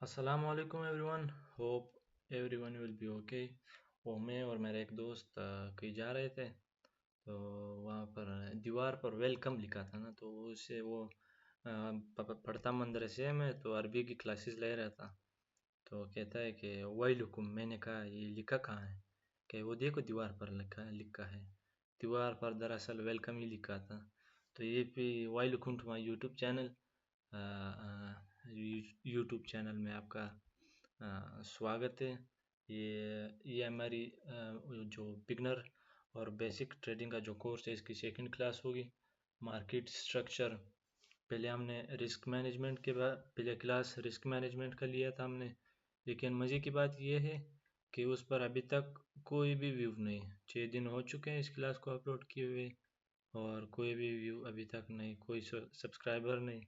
अस्सलाम वालेकुम everyone. Hope everyone will be okay. वो मैं और मेरे एक दोस्त कहीं जा रहे थे, तो वहाँ पर दीवार पर वेलकम लिखा था ना, तो उससे वो पढ़ता मदरसे में, तो अरबी की क्लासेस ले रहा था। तो कहता है कि वाइलुकुम। मैंने कहा ये लिखा कहाँ है? कि वो देखो दीवार पर लिखा है। दीवार पर दरअसल वेलकम ही लिखा था। तो ये भी welcome to my YouTube channel. YouTube channel में आपका स्वागत है। ये हमारी जो बिगनर और बेसिक ट्रेडिंग का जो कोर्स है, इसकी सेकंड क्लास होगी। Market structure. पहले हमने रिस्क मैनेजमेंट के बाद पहले क्लास रिस्क मैनेजमेंट का लिया था हमने। लेकिन मज़े की बात यह है कि उस पर अभी तक कोई भी व्यू नहीं। 6 दिन हो चुके हैं इस क्लास को अपलोड किए हुए, और कोई भी व्यू अभी तक नहीं, कोई सब्सक्राइबर नहीं।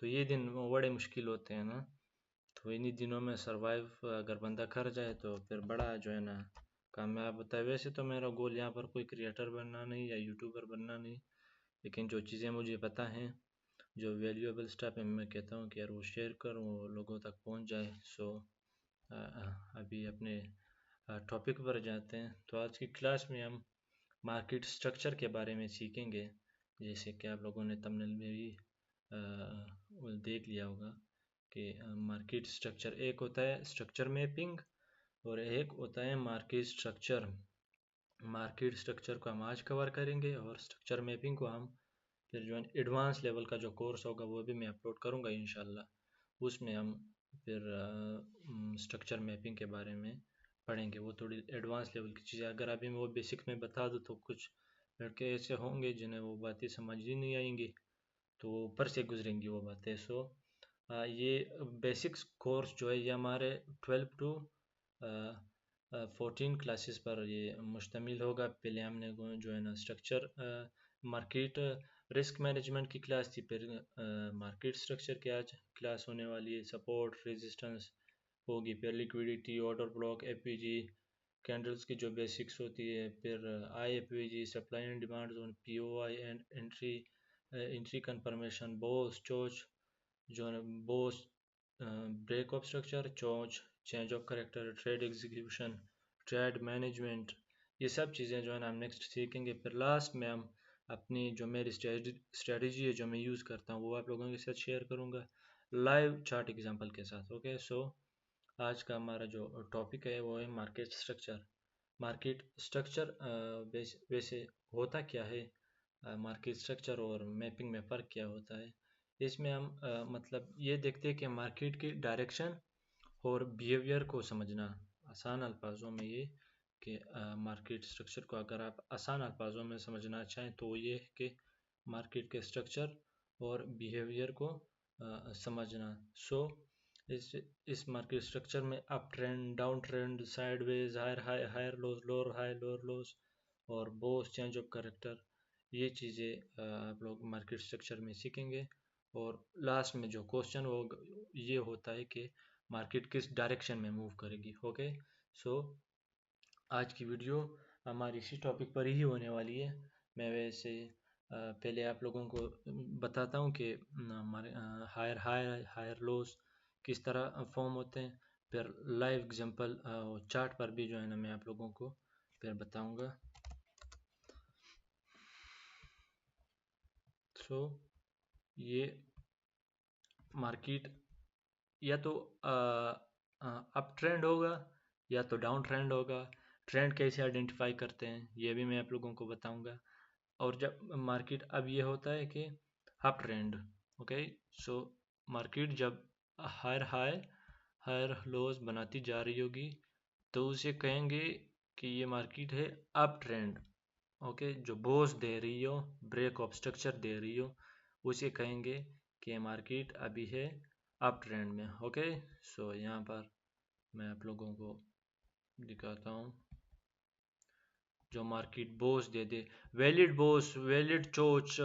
तो ये दिन बड़े मुश्किल होते हैं ना। तो इन्हीं दिनों में सरवाइव अगर बंदा कर जाए तो फिर बड़ा जो है ना कामयाब होता है। वैसे तो मेरा गोल यहाँ पर कोई क्रिएटर बनना नहीं या यूट्यूबर बनना नहीं, लेकिन जो चीज़ें मुझे पता हैं, जो वैल्यूएबल स्टफ है, मैं कहता हूँ कि यार वो शेयर करूँ, वो लोगों तक पहुँच जाए। सो अभी अपने टॉपिक पर जाते हैं। तो आज की क्लास में हम मार्केट स्ट्रक्चर के बारे में सीखेंगे। जैसे कि आप लोगों ने थंबनेल में भी वो देख लिया होगा कि मार्केट स्ट्रक्चर एक होता है स्ट्रक्चर मैपिंग, और एक होता है मार्केट स्ट्रक्चर। मार्केट स्ट्रक्चर को हम आज कवर करेंगे, और स्ट्रक्चर मैपिंग को हम फिर जो है एडवांस लेवल का जो कोर्स होगा वो भी मैं अपलोड करूँगा इंशाल्लाह। उसमें हम फिर स्ट्रक्चर मैपिंग के बारे में पढ़ेंगे। वो थोड़ी एडवांस लेवल की चीज़ें, अगर अभी मैं वो बेसिक में बता दूँ तो कुछ लड़के ऐसे होंगे जिन्हें वो बातें समझ ही नहीं आएंगी, तो वो ऊपर से गुजरेंगी वो बातें। सो ये बेसिक्स कोर्स जो है ये हमारे 12 टू 14 क्लासेस पर ये मुश्तमिल होगा। पहले हमने जो है ना स्ट्रक्चर मार्केट रिस्क मैनेजमेंट की क्लास थी, फिर मार्केट स्ट्रक्चर की आज क्लास होने वाली है। सपोर्ट रेजिस्टेंस होगी, फिर liquidity, order block, APG, candles की जो बेसिक्स होती है, फिर IFVG, supply and demand zone, POI and entry, entry confirmation, BOS CHOCH जो है BOS, break of structure, CHOCH, change of character, trade execution, trade management. ये सब चीज़ें जो है ना हम नेक्स्ट सीखेंगे। फिर लास्ट में हम अपनी जो मेरी स्ट्रेटजी है जो मैं यूज़ करता हूँ वो आप लोगों के साथ शेयर करूँगा लाइव चार्ट एग्जांपल के साथ। ओके। सो आज का हमारा जो टॉपिक है वो है मार्केट स्ट्रक्चर। मार्केट स्ट्रक्चर वैसे होता क्या है? मार्केट स्ट्रक्चर और मैपिंग में फ़र्क क्या होता है? इसमें हम मतलब ये देखते हैं कि मार्केट की डायरेक्शन और बिहेवियर को समझना। आसान अल्फाजों में ये कि मार्केट स्ट्रक्चर को अगर आप आसान अल्फाजों में समझना चाहें तो ये है कि मार्केट के स्ट्रक्चर और बिहेवियर को समझना। सो इस मार्केट स्ट्रक्चर में up trend, down trend, sideways, higher high, higher lows, lower high, lower lows, और बोस, चेंज ऑफ करेक्टर, ये चीज़ें आप लोग मार्केट स्ट्रक्चर में सीखेंगे। और लास्ट में जो क्वेश्चन वो ये होता है कि मार्केट किस डायरेक्शन में मूव करेगी। ओके। सो आज की वीडियो हमारी इसी टॉपिक पर ही होने वाली है। मैं वैसे पहले आप लोगों को बताता हूँ कि हमारे हायर हाई, हायर लोस किस तरह फॉर्म होते हैं। फिर लाइव एग्जांपल चार्ट पर भी जो है ना मैं आप लोगों को फिर बताऊंगा। सो ये मार्केट या तो अप ट्रेंड होगा या तो डाउन ट्रेंड होगा। ट्रेंड कैसे आइडेंटिफाई करते हैं ये भी मैं आप लोगों को बताऊंगा। और जब मार्केट अब ये होता है कि up trend. Okay. So market जब हायर हाई, हायर लोज बनाती जा रही होगी तो उसे कहेंगे कि ये मार्केट है अप ट्रेंड। ओके। जो बोस दे रही हो, ब्रेक ऑफ स्ट्रक्चर दे रही हो, उसे कहेंगे कि मार्केट अभी है अप ट्रेंड में। ओके। सो यहाँ पर मैं आप लोगों को दिखाता हूँ। जो मार्केट बोस दे दे, वैलिड बोस, वैलिड चोच,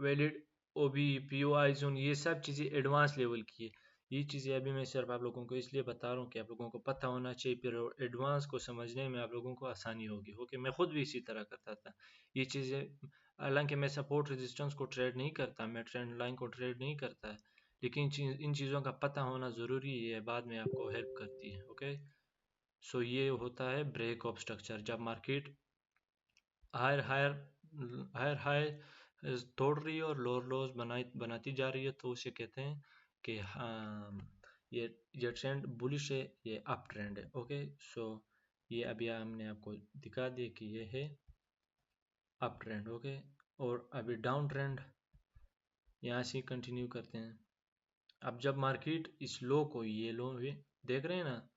वैलिड ओबी, पीओ आई जोन, ये सब चीज़ें एडवांस लेवल की है। ये चीज़ें अभी मैं सिर्फ आप लोगों को इसलिए बता रहा हूँ कि आप लोगों को पता होना चाहिए, फिर एडवांस को समझने में आप लोगों को आसानी होगी। ओके। मैं खुद भी इसी तरह करता था ये चीज़ें। हालांकि मैं सपोर्ट रेजिस्टेंस को ट्रेड नहीं करता, मैं ट्रेंड लाइन को ट्रेड नहीं करता है, लेकिन इन चीज़ों का पता होना ज़रूरी है, बाद में आपको हेल्प करती है। ओके, सो ये होता है ब्रेक ऑफ स्ट्रक्चर। जब market higher higher higher high तोड़ रही है और लोअर लोज बनाती जा रही है, तो उसे कहते हैं कि हाँ, ये ट्रेंड बुलिश है, ये अप ट्रेंड है। ओके, सो ये अभी हमने आपको दिखा दिया कि ये है अप ट्रेंड। ओके, और अभी डाउन ट्रेंड यहाँ से कंटिन्यू करते हैं। अब जब मार्केट इस लो को, ये लो देख रहे हैं ना,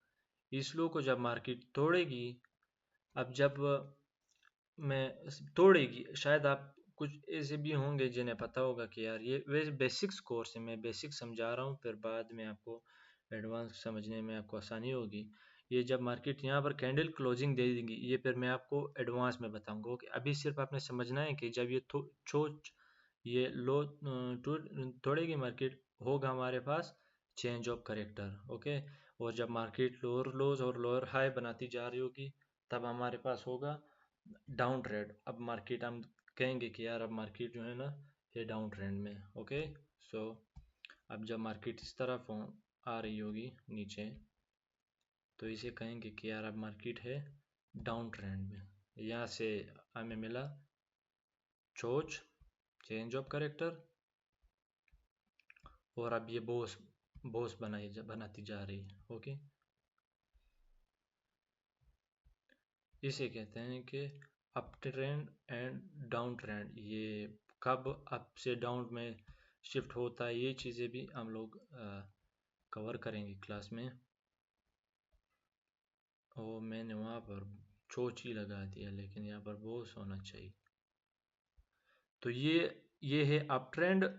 इस लो को जब मार्केट तोड़ेगी, अब जब मैं तोड़ेगी, शायद आप कुछ ऐसे भी होंगे जिन्हें पता होगा कि यार ये वैसे बेसिक्स कोर्स है, मैं बेसिक समझा रहा हूँ, फिर बाद में आपको एडवांस समझने में आपको आसानी होगी। ये जब मार्केट यहाँ पर कैंडल क्लोजिंग दे देंगी, ये फिर मैं आपको एडवांस में बताऊंगा कि अभी सिर्फ आपने समझना है कि जब ये ये लो तोड़ेगी मार्केट, होगा हमारे पास चेंज ऑफ करेक्टर। ओके, और जब मार्केट लोअर लोज और लोअर हाई बनाती जा रही होगी, तब हमारे पास होगा डाउन ट्रेंड। अब मार्केट हम कहेंगे कि यार अब मार्केट जो है ना, ये डाउन ट्रेंड में। ओके, सो अब जब मार्केट इस तरफ आ रही होगी नीचे, तो इसे कहेंगे कि यार अब मार्केट है डाउन ट्रेंड में। यहाँ से हमें मिला चोच, चेंज ऑफ करेक्टर, और अब ये बोस बोस बनाती जा रही है। ओके, इसे कहते हैं कि up trend and down trend. ये कब अप से डाउन में शिफ्ट होता है, ये चीज़ें भी हम लोग कवर करेंगे क्लास में। और मैंने वहाँ पर चोच ही लगा दिया, लेकिन यहाँ पर बोस होना चाहिए। तो ये है अप ट्रेंड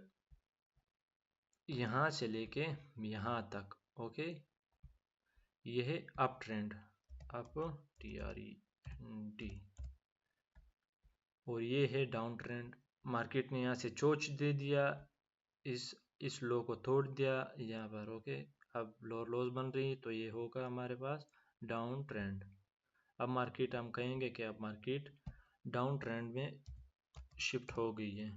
यहाँ से लेके यहाँ तक। ओके, ये है अप ट्रेंड, अप TREND, और ये है डाउन ट्रेंड। मार्केट ने यहाँ से चोच दे दिया, इस लो को तोड़ दिया यहाँ पर। ओके, अब लोअर लोज बन रही, तो ये होगा हमारे पास डाउन ट्रेंड। अब मार्केट हम कहेंगे कि अब मार्केट डाउन ट्रेंड में शिफ्ट हो गई है।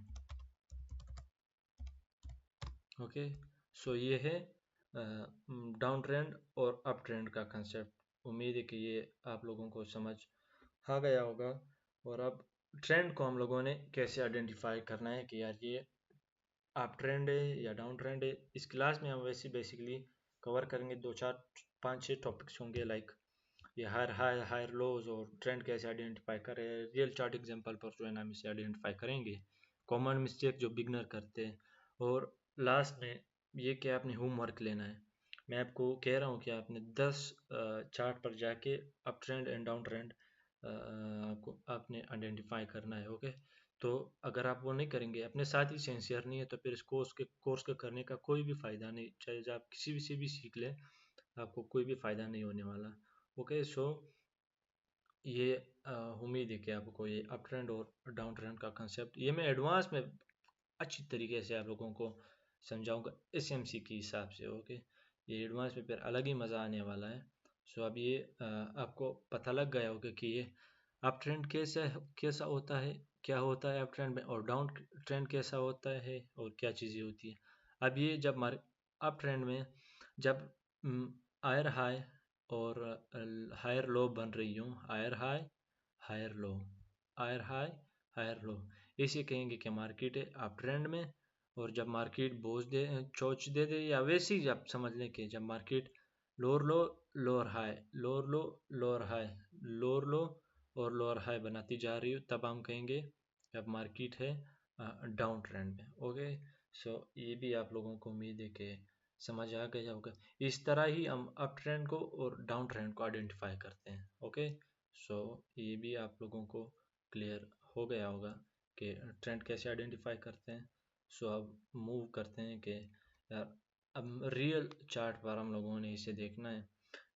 ओके, सो ये है डाउन ट्रेंड और अप ट्रेंड का कंसेप्ट। उम्मीद है कि ये आप लोगों को समझ आ गया होगा। और अब ट्रेंड को हम लोगों ने कैसे आइडेंटिफाई करना है कि यार ये अप ट्रेंड है या डाउन ट्रेंड है, इस क्लास में हम वैसे बेसिकली कवर करेंगे। 2 4 5 6 टॉपिक्स होंगे, लाइक ये हायर लोज और ट्रेंड कैसे आइडेंटिफाई करें, रियल चार्ट एग्जांपल पर जो है ना हम इसे आइडेंटिफाई करेंगे, कॉमन मिस्टेक जो बिगनर करते हैं, और लास्ट में ये कि आपने होमवर्क लेना है। मैं आपको कह रहा हूँ कि आपने 10 चार्ट पर जाके up trend and down trend आपको आपने आइडेंटिफाई करना है। ओके, तो अगर आप वो नहीं करेंगे, अपने साथ ही सिंसियर नहीं है, तो फिर इस कोर्स के करने का कोई भी फ़ायदा नहीं, चाहे आप किसी भी से भी सीख लें, आपको कोई भी फ़ायदा नहीं होने वाला। ओके, सो ये उम्मीद है कि आपको ये अप ट्रेंड और डाउन ट्रेंड का कंसेप्ट ये मैं एडवांस में अच्छी तरीके से आप लोगों को समझाऊंगा SMC के हिसाब से। ओके, ये एडवांस में फिर अलग ही मज़ा आने वाला है। सो अब ये आपको पता लग गया होगा कि ये अप ट्रेंड कैसा कैसा होता है, क्या होता है अप ट्रेंड में, और डाउन ट्रेंड कैसा होता है और क्या चीज़ें होती है। अब ये जब अप ट्रेंड में जब हायर हाई और हायर लो बन रही हूँ, higher high higher low, higher high higher low, इसे कहेंगे कि मार्केट है अप ट्रेंड में। और जब मार्केट बोझ दे, चोच दे दे, या वैसे ही जब समझ लें कि जब मार्केट लोअर लो लोअर हाई, लोअर लो लोअर हाई, लोअर लो और लोअर हाई बनाती जा रही हो, तब हम कहेंगे अब मार्केट है डाउन ट्रेंड में। ओके, सो ये भी आप लोगों को उम्मीद है कि समझ आ गया होगा। इस तरह ही हम अप ट्रेंड को और डाउन ट्रेंड को आइडेंटिफाई करते हैं। ओके, सो ये भी आप लोगों को क्लियर हो गया होगा कि ट्रेंड कैसे आइडेंटिफाई करते हैं। सो अब मूव करते हैं कि यार अब रियल चार्ट पर हम लोगों ने इसे देखना है।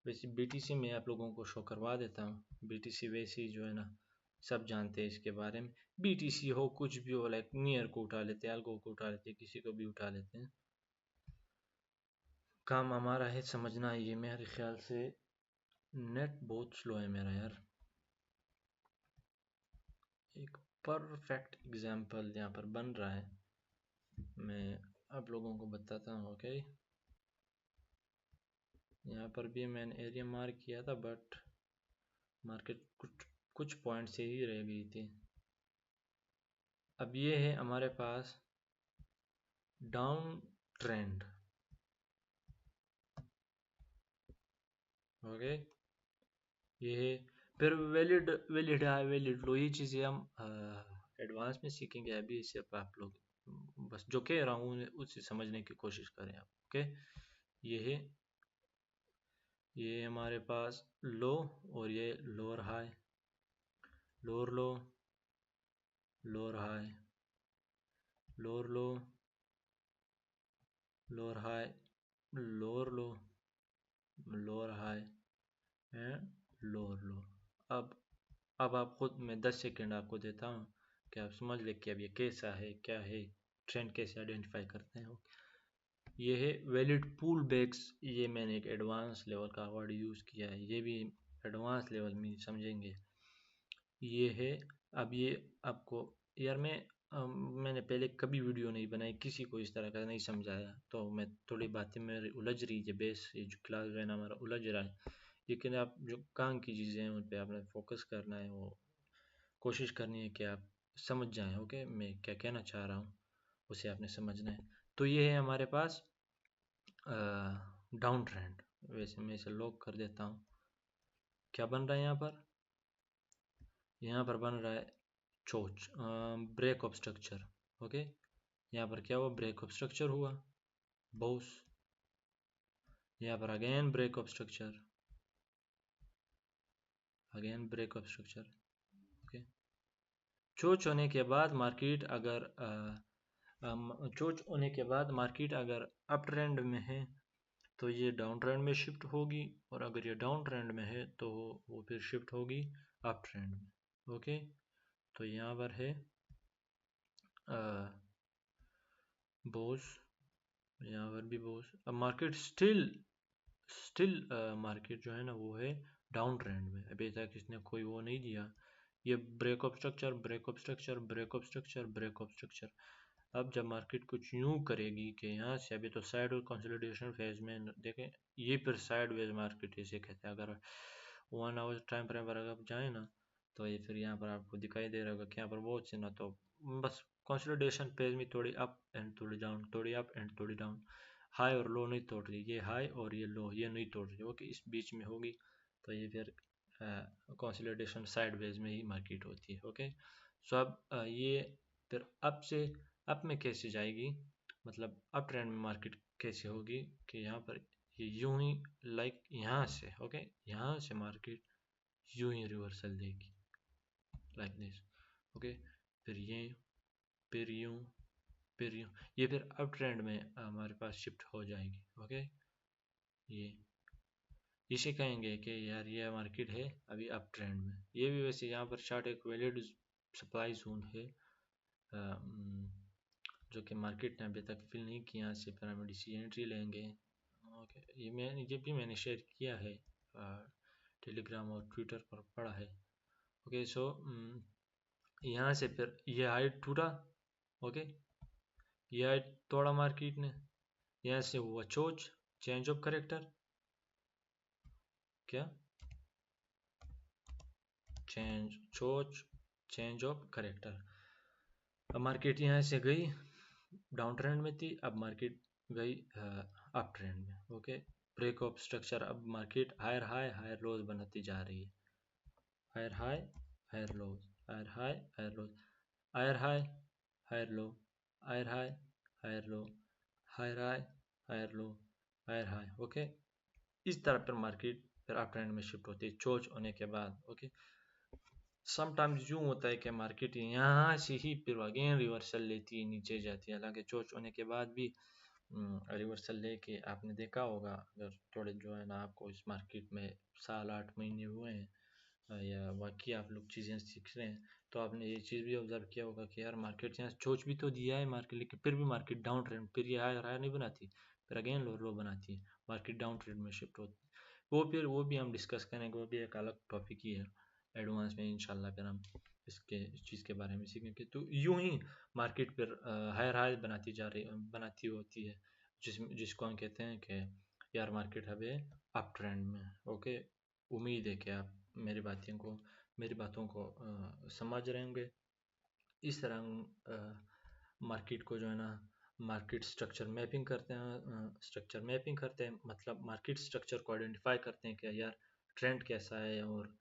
वैसे BTC में आप लोगों को शो करवा देता हूँ। BTC वैसे ही जो है ना, सब जानते हैं इसके बारे में। BTC हो कुछ भी हो, लाइक नियर को उठा लेते हैं, अल्गो को उठा लेते हैं, किसी को भी उठा लेते हैं, काम हमारा है समझना। ये मेरे ख्याल से नेट बहुत स्लो है मेरा यार। एक परफेक्ट एग्जाम्पल यहाँ पर बन रहा है, मैं आप लोगों को बताता हूँ। ओके, यहाँ पर भी मैंने एरिया मार्क किया था, बट मार्केट कुछ कुछ पॉइंट से ही रह गई थी। अब ये है हमारे पास डाउन ट्रेंड। ओके, ये है। फिर वैलिड वैलिड हाई, वैलिड लो, ये चीज़ें हम एडवांस में सीखेंगे। अभी सिर्फ आप लोग बस जो कह रहा हूँ उससे समझने की कोशिश करें आप। ओके, ये है, ये हमारे पास लो, और ये lower high, lower low, lower high, lower low, lower high, lower low, lower high and lower लो। अब अब आप खुद, मैं 10 सेकेंड आपको देता हूँ कि आप समझ ले कि अब ये कैसा है, क्या है, ट्रेंड कैसे आइडेंटिफाई करते हैं। ये है वैलिड पुल बैक्स। ये मैंने एक एडवांस लेवल का वर्ड यूज़ किया है, ये भी एडवांस लेवल में समझेंगे। ये है, अब ये आपको, यार मैंने पहले कभी वीडियो नहीं बनाई, किसी को इस तरह का नहीं समझाया, तो मैं थोड़ी बातें मेरी उलझ रही है, बेस ये जो क्लास जो है ना हमारा उलझ रहा है। लेकिन आप जो काम की चीज़ें हैं उन पे आपने फोकस करना है, वो कोशिश करनी है कि आप समझ जाएं। ओके, मैं क्या कहना चाह रहा हूँ उसे आपने समझना है। तो ये है हमारे पास डाउन ट्रेंड। वैसे मैं इसे लॉक कर देता हूँ। क्या बन रहा है यहाँ पर? यहाँ पर बन रहा है चोच, ब्रेक ऑफ स्ट्रक्चर। ओके, यहाँ पर क्या हुआ? ब्रेक ऑफ स्ट्रक्चर हुआ, बाउंस। यहाँ पर again break of structure, again break of structure. Okay, चोच होने के बाद मार्केट अगर चोच होने के बाद मार्केट अगर अप ट्रेंड में है तो ये डाउन ट्रेंड में शिफ्ट होगी, और अगर ये डाउन ट्रेंड में है तो वो फिर शिफ्ट होगी अप ट्रेंड में। ओके, तो यहाँ पर है बोस, यहाँ पर भी बोस। अब मार्केट स्टिल स्टिल मार्केट जो है ना वो है डाउन ट्रेंड में। अभी तक इसने कोई वो नहीं दिया। ये break of structure, break of structure, break of structure, break of structure. अब जब मार्केट कुछ यूं करेगी कि यहाँ से, अभी तो साइड और कंसोलिडेशन फेज में देखें, ये फिर साइड वेज मार्केट इसे कहते हैं। अगर 1 आवर टाइम फ्रेम पर अगर आप जाए ना, तो ये फिर यहाँ पर आपको दिखाई दे रहा होगा कि यहाँ पर बहुत से ना, तो बस कंसोलिडेशन फेज में थोड़ी अप एंड थोड़ी डाउन, थोड़ी अप एंड थोड़ी डाउन, हाई और लो नहीं तोड़ रही, ये हाई और ये लो, ये नहीं तोड़ रही। ओके, इस बीच में होगी, तो ये फिर कंसोलिडेशन साइड वेज में ही मार्केट होती है। ओके, सो अब ये फिर अप से, अप में कैसे जाएगी, मतलब अप ट्रेंड में मार्केट कैसे होगी कि यहाँ पर ये यूं ही, लाइक यहाँ से, ओके, यहाँ से मार्केट यूं ही रिवर्सल देगी, लाइक दिस। ओके, फिर ये, फिर यूं, फिर यूं, ये फिर अप ट्रेंड में हमारे पास शिफ्ट हो जाएगी। ओके, ये इसे कहेंगे कि यार ये मार्केट है अभी अप ट्रेंड में। ये भी वैसे यहाँ पर चार्ट एक वैलिड सप्लाई जोन है, जो कि मार्केट ने अभी तक फिल नहीं किया। यहाँ से फिर हम डीसी एंट्री लेंगे। ओके, ये भी मैंने शेयर किया है, टेलीग्राम और ट्विटर पर पढ़ा है। ओके, सो यहाँ से फिर ये हाइट टूटा। ओके, ये हाइट तोड़ा मार्केट ने, यहाँ से हुआ चोच, चेंज ऑफ करेक्टर, क्या चेंज, चोच, चेंज ऑफ करेक्टर। अब मार्केट यहाँ से गई, डाउन ट्रेंड में थी, अब मार्केट गई अप ट्रेंड में। Okay, break of structure. अब market higher high higher lows बनाती जा रही है, higher high higher lows, higher high higher lows, higher high higher low, higher high higher low, higher high higher low, higher high. Okay, इस तरह पर market फिर up trend में shift होती है चोच होने के बाद। ओके, समटाइम्स यूँ होता है कि मार्केट यहाँ से ही फिर अगेन रिवर्सल लेती है, नीचे जाती है। हालांकि चोच होने के बाद भी रिवर्सल लेके आपने देखा होगा, अगर थोड़े जो है ना आपको इस मार्केट में 7-8 महीने हुए हैं, या बाकी आप लोग चीज़ें सीख रहे हैं, तो आपने ये चीज़ भी ऑब्जर्व किया होगा कि यार मार्केट यहाँ चोच भी तो दिया है मार्केट, लेकिन फिर भी मार्केट डाउन ट्रेंड, फिर ये हायर हायर नहीं बनाती, फिर अगेन लो लो बनाती है, मार्केट डाउन ट्रेंड में शिफ्ट होती है। वो फिर वो भी हम डिस्कस करेंगे, वो भी एक अलग टॉपिक ही है। एडवांस में इंशाल्लाह फिर हम इस चीज़ के बारे में सीखेंगे। तो यूं ही मार्केट पर हायर हाई बनाती होती है, जिसको हम कहते हैं कि यार मार्केट अब अप ट्रेंड में। ओके, उम्मीद है कि आप मेरी बातों को समझ रहे होंगे। इस तरह मार्केट को जो है ना, मार्केट स्ट्रक्चर मैपिंग करते हैं, मतलब मार्केट स्ट्रक्चर को आइडेंटिफाई करते हैं कि यार ट्रेंड कैसा है और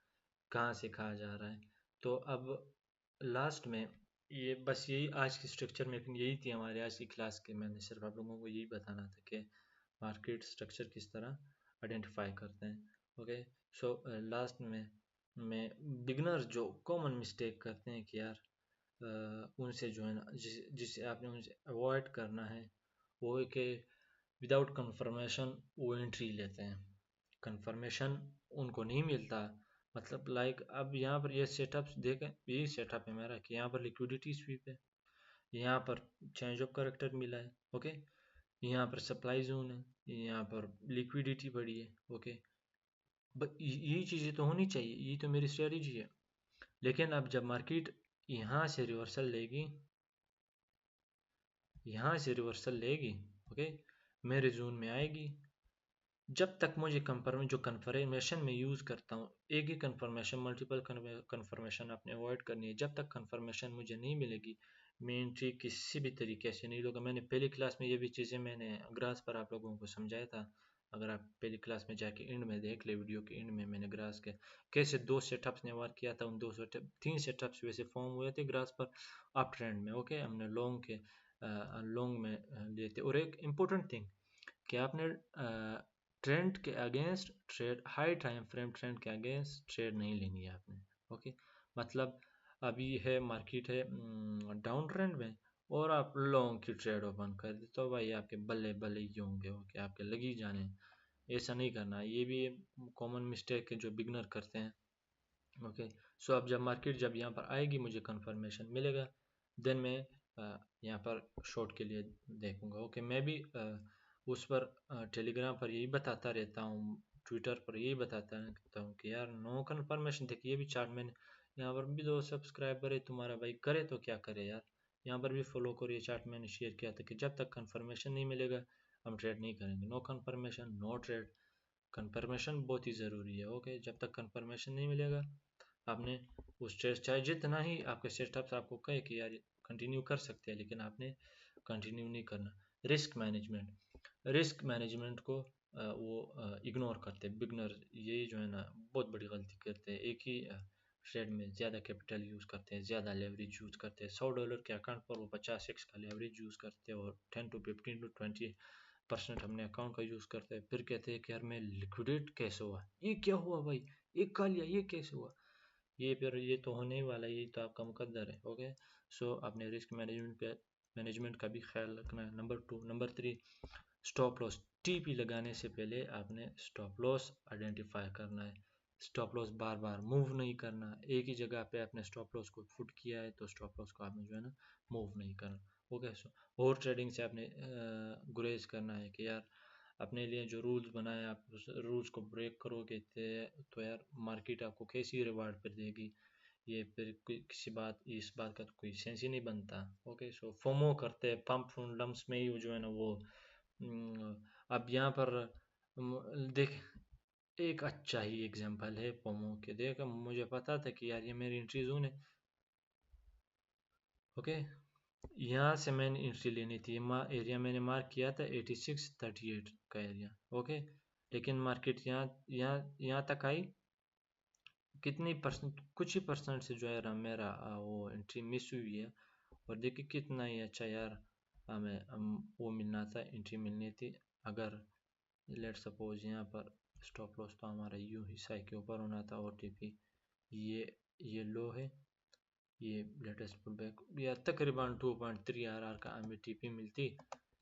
कहाँ से कहाँ जा रहा है। तो अब लास्ट में ये बस यही आज की स्ट्रक्चर मैपिंग यही थी हमारे आज की क्लास के। मैंने सिर्फ आप लोगों को यही बताना था कि मार्केट स्ट्रक्चर किस तरह आइडेंटिफाई करते हैं। ओके, सो लास्ट में मैं बिगनर जो कॉमन मिस्टेक करते हैं कि यार उनसे जो है ना, जिसे आपने उनसे अवॉइड करना है, वो है कि विदाउट कंफर्मेशन वो एंट्री लेते हैं। कंफर्मेशन उनको नहीं मिलता, मतलब लाइक अब यहाँ पर ये सेटअप्स देखें, यही सेटअप है मेरा कि यहाँ पर लिक्विडिटी स्वीप है, यहाँ पर चेंज ऑफ करेक्टर मिला है। ओके, यहाँ पर सप्लाई जोन है, यहाँ पर लिक्विडिटी बढ़ी है। ओके, यही चीज़ें तो होनी चाहिए, यही तो मेरी स्ट्रेटजी है। लेकिन अब जब मार्केट यहाँ से रिवर्सल लेगी, यहाँ से रिवर्सल लेगी, ओके, मेरे जोन में आएगी, जब तक मुझे जो कन्फर्मेशन में यूज़ करता हूँ, एक ही कन्फर्मेशन, मल्टीपल कन्फर्मेशन आपने अवॉइड करनी है। जब तक कन्फर्मेशन मुझे नहीं मिलेगी, मैं एंट्री किसी भी तरीके से नहीं लूँगा। मैंने पहली क्लास में ये भी चीज़ें मैंने ग्रास पर आप लोगों को समझाया था। अगर आप पहली क्लास में जाके एंड में देख ले, वीडियो के एंड में मैंने ग्रास के कैसे 2 सेटअप्स ने वार किया था। उन 3 सेटअप्स वैसे फॉर्म हुए थे ग्रास पर अप ट्रेंड में। ओके, हमने लॉन्ग में लिए थे। और एक इम्पोर्टेंट थिंग कि आपने ट्रेंड के against trade, high time frame trend के अगेंस्ट ट्रेड नहीं लेनी है आपने। ओके, मतलब अभी है मार्केट है डाउन ट्रेंड में और आप लॉन्ग की ट्रेड ओपन कर दे तो भाई आपके बल्ले बल्ले ही होंगे, ओके, आपके लगी जाने। ऐसा नहीं करना, ये भी कॉमन मिस्टेक है जो बिगनर करते हैं। ओके, सो अब जब यहाँ पर आएगी, मुझे कंफर्मेशन मिलेगा, देन मैं यहाँ पर शॉर्ट के लिए देखूंगा। ओके, मैं भी उस पर टेलीग्राम पर यही बताता रहता हूँ, ट्विटर पर यही बताता रहता हूँ कि यार नो कंफर्मेशन। देखिए ये भी चार्ट मैंने यहाँ पर भी 2 सब्सक्राइबर है तुम्हारा भाई, करे तो क्या करे यार, यहाँ पर भी फॉलो करो। ये चार्ट मैंने शेयर किया था कि जब तक कंफर्मेशन नहीं मिलेगा हम ट्रेड नहीं करेंगे। No confirmation no trade. Confirmation बहुत ही ज़रूरी है। ओके, जब तक कंफर्मेशन नहीं मिलेगा आपने उस ट्रेड, चाहे जितना ही आपके सेटअप्स आपको कहे कि यार कंटिन्यू कर सकते हैं, लेकिन आपने कंटिन्यू नहीं करना। रिस्क मैनेजमेंट को वो इग्नोर करते हैं बिगनर। ये जो है ना बहुत बड़ी गलती करते हैं। एक ही ट्रेड में ज़्यादा कैपिटल यूज़ करते हैं, ज़्यादा लेवरेज यूज़ करते हैं। $100 के अकाउंट पर वो 50x का लेवरेज यूज़ करते हैं और 10 to 15 to 20% हमने अकाउंट का यूज़ करते हैं। फिर कहते हैं कि यार मैं लिक्विडेट कैसे हुआ, ये क्या हुआ भाई, एक खा लिया, ये कैसे हुआ, ये तो होने ही वाला है, ये तो आपका मुकद्दर है। ओके, सो आपने रिस्क मैनेजमेंट का भी ख्याल रखना है। Number 3, stop loss. टीपी लगाने से पहले आपने स्टॉप लॉस आइडेंटिफाई करना है। स्टॉप लॉस बार बार मूव नहीं करना। एक ही जगह पे आपने स्टॉप लॉस को फुट किया है तो स्टॉप लॉस को आपने जो है ना मूव नहीं करना। ओके, सो और ट्रेडिंग से आपने गुरेज करना है कि यार अपने लिए जो रूल्स बनाए, आप उस रूल्स को ब्रेक करोगे तो यार मार्केट आपको कैसी रिवार्ड पर देगी। ये फिर इस बात का तो कोई सेंस ही नहीं बनता। ओके, सो फोमो करते हैं, पंप लम्स में ही जो है ना वो अब यहाँ पर देख, एक अच्छा ही एग्जांपल है पोमो के। देख मुझे पता था कि यार ये मेरी एंट्री जोन है। ओके, यहाँ से मैंने एंट्री लेनी थी। एरिया मैंने मार्क किया था 8638 का एरिया। ओके, लेकिन मार्केट यहाँ तक आई, कितनी परसेंट, कुछ ही परसेंट से जो है मेरा वो एंट्री मिस हुई है। और देखिए कितना ही अच्छा यार वो मिलना था, एंट्री मिलनी थी। अगर लेट सपोज यहाँ पर स्टॉप लॉस तो हमारा यूं ही साई के ऊपर होना था। और टीपी ये लो है, ये लेटेस्ट पुल बैक या तकरीबन 2.3 आर का हमें टीपी मिलती।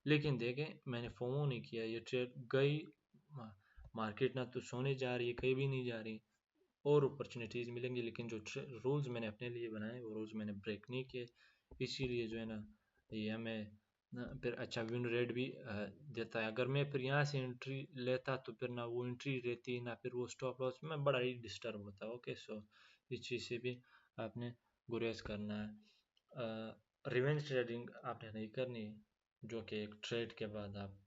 लेकिन देखें मैंने फोमो नहीं किया, ये ट्रेड गई, मार्केट ना तो सोने जा रही है, कहीं भी नहीं जा रही, और अपॉर्चुनिटीज़ मिलेंगी। लेकिन जो रूल्स मैंने अपने लिए बनाए वो रूल्स मैंने ब्रेक नहीं किए, इसीलिए जो है ना ये हमें फिर अच्छा विन रेट भी देता है। अगर मैं फिर यहाँ से एंट्री लेता तो फिर ना वो एंट्री रहती, ना फिर वो स्टॉप लॉस में बड़ा ही डिस्टर्ब होता। ओके, सो इस चीज़ से भी आपने गुरेज करना है। रिवेंज ट्रेडिंग आपने नहीं करनी, जो कि एक ट्रेड के बाद आप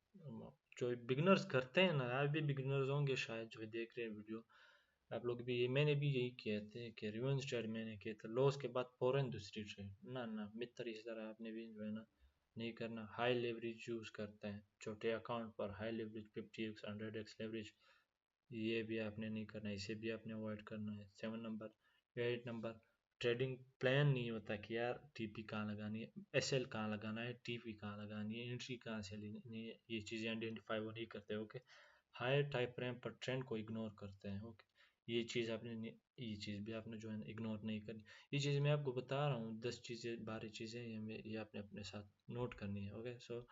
जो बिगनर्स करते हैं ना, आप भी बिगनर्स होंगे शायद जो देख रहे हैं वीडियो, आप लोग भी, ये मैंने भी यही किए थे कि रिवेंज ट्रेड मैंने किए थे, लॉस के बाद फौरन दूसरी ट्रेड ना ना मित्र, इस तरह आपने भी जो है ना नहीं करना। हाई लेवरेज यूज़ करते हैं छोटे अकाउंट पर, high leverage 50x 100x leverage, ये भी आपने नहीं करना, इसे भी आपने अवॉइड करना है। 7 नंबर। 8 नंबर, ट्रेडिंग प्लान नहीं होता कि यार टीपी कहाँ लगानी है, एसएल कहाँ लगाना है, टीपी कहाँ लगानी है, एंट्री कहाँ से लेनी है, ये चीज़ें आइडेंटिफाई वो नहीं करते। ओके, हायर टाइप फ्रेम पर ट्रेंड को इग्नोर करते हैं। ओके, ये चीज़ आपने ये चीज़ भी आपने जो है इग्नोर नहीं करनी। ये चीज़ मैं आपको बता रहा हूँ, 10 चीज़ें 12 चीज़ें ये आपने अपने साथ नोट करनी है। ओके, सो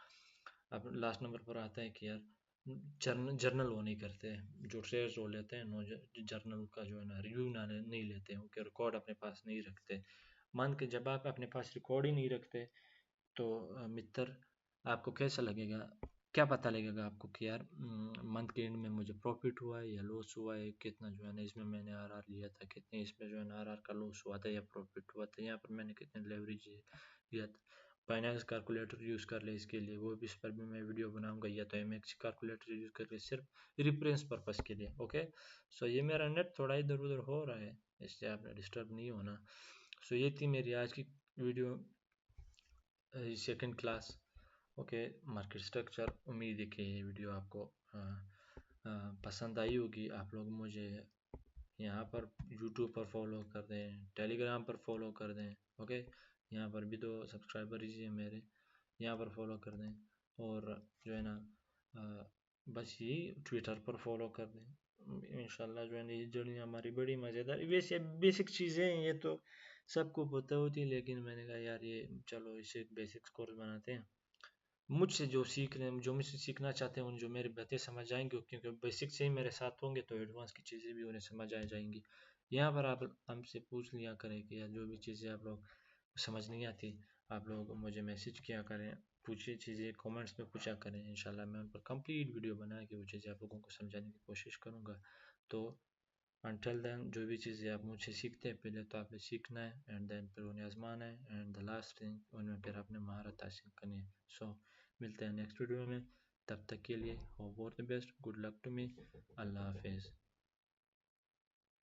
अब लास्ट नंबर पर आता है कि यार जर्नल वो नहीं करते, जो ट्रेड्स वो लेते हैं नो जर्नल का जो है ना रिव्यू ना नहीं लेते हैं, उनके रिकॉर्ड अपने पास नहीं रखते। मान के जब आप अपने पास रिकॉर्ड ही नहीं रखते तो मित्र आपको कैसा लगेगा, क्या पता लगेगा आपको कि यार मंथ के एंड में मुझे प्रॉफिट हुआ है या लॉस हुआ है, कितना जो है ना इसमें मैंने आरआर लिया था, कितने इसमें जो है ना आरआर का लॉस हुआ था या प्रॉफिट हुआ था, यहाँ पर मैंने कितने लेवरेज लिया था। फाइनेंस कैलकुलेटर यूज़ कर ले इसके लिए, वो भी इस पर भी मैं वीडियो बनाऊंगा, या तो एमएक्स कैलकुलेटर यूज़ करके सिर्फ रिफरेंस पर्पस के लिए। ओके, सो ये मेरा नेट थोड़ा इधर उधर हो रहा है, इससे आपने डिस्टर्ब नहीं होना। सो ये थी मेरी आज की video, second class. Okay, market structure. उम्मीद है कि ये वीडियो आपको पसंद आई होगी। आप लोग मुझे यहाँ पर यूट्यूब पर फॉलो कर दें, टेलीग्राम पर फॉलो कर दें। ओके, यहाँ पर भी तो सब्सक्राइबर ही हैं मेरे, यहाँ पर फॉलो कर दें। और जो है ना बस यही ट्विटर पर फॉलो कर दें। इंशाल्लाह जो है ना ये जर्नी हमारी बड़ी मज़ेदार, वैसे बेसिक चीज़ें हैं ये तो सबको पता होती है, लेकिन मैंने कहा यार ये चलो इसे बेसिक कोर्स बनाते हैं। मुझसे जो सीख रहे हैं, जो मुझसे सीखना चाहते हैं, उन जो मेरी बातें समझ आएंगी, क्योंकि बेसिक से ही मेरे साथ होंगे तो एडवांस की चीज़ें भी उन्हें समझ आ जाएंगी। यहाँ पर आप हमसे पूछ लिया करें कि यार जो भी चीज़ें आप लोग समझ नहीं आती, आप लोग मुझे मैसेज किया करें, पूछिए चीज़ें कमेंट्स में पूछा करें, इंशाल्लाह मैं उन पर कंप्लीट वीडियो बना के वो चीज़ें आप लोगों को समझाने की कोशिश करूँगा। तो अनटिल देन जो भी चीज़ें आप मुझसे सीखते हैं, पहले तो आपने सीखना है एंड देन फिर उन्हें आजमाना है एंड द लास्ट थिंग उनमें फिर आपने महारत हासिल करनी है। सो मिलते हैं नेक्स्ट वीडियो में, तब तक के लिए hope for the best, good luck to me, अल्लाह हाफिज़।